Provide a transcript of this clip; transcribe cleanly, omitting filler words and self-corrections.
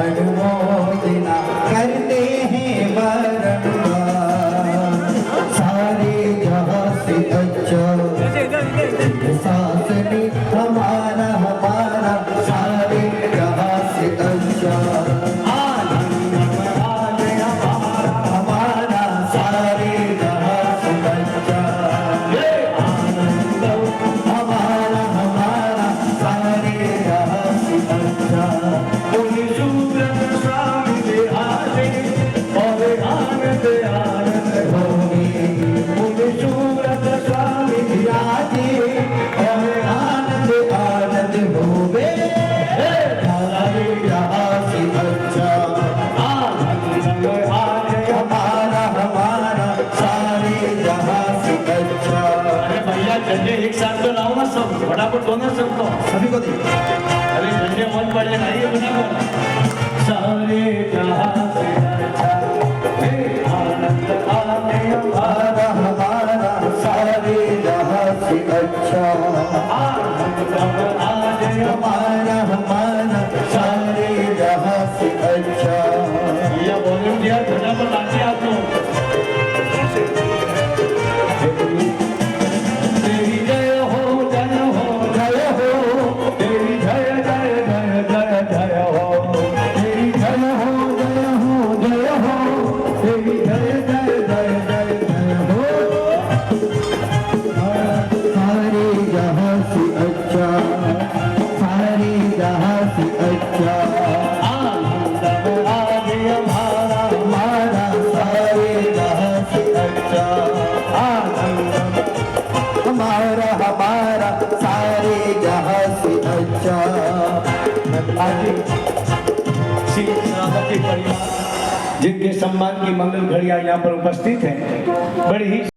अनुमोदना करते हैं बारंबार। सारे जहां से अच्छा शासनी हमारा हमारा, सारे जहां से अच्छा आनंद हमारा, सारे जहां से अच्छा आनंद हमारा हमारा, सारे जहां से अच्छा। बोले सूरत स्वामी बिहारी और आनंद आनंद होगी। बोले सूरत स्वामी बिहारी और आनंद आनंद होगे। सारे जहां से अच्छा आनंद हमारा हमारा, सारे जहां से अच्छा। अरे भैया झंडे एक साथ तो लाओ ना, सब फटाफट दो ना सबको, सभी को दे। अरे झंडे मत पड़े ना, ये बना को सारे जहां से अच्छा हे आनंद आने हमारा हमारा, सारे जहां से अच्छा आनंद आने हमारा हमारा, सारे जहां से अच्छा। भैया वॉल्यूम दिया, फटाफट नाचिए आप लोग। तेरी जय हो जय हो जय हो, तेरी जय जय जय जय जय हो, तेरी जय हो जय हो जय हो, तेरी जय जय जय जय जय हो। सारे जहां से अच्छा, सारे जहां से अच्छा आनंद आदि हमारा हमारा, सारे जहां से अच्छा आनंद हमारा हमारा, सारे जहां से अच्छा। आज श्री सनातन परिवार जिनके सम्मान की मंगल घड़ियां यहाँ पर उपस्थित है, बड़ी ही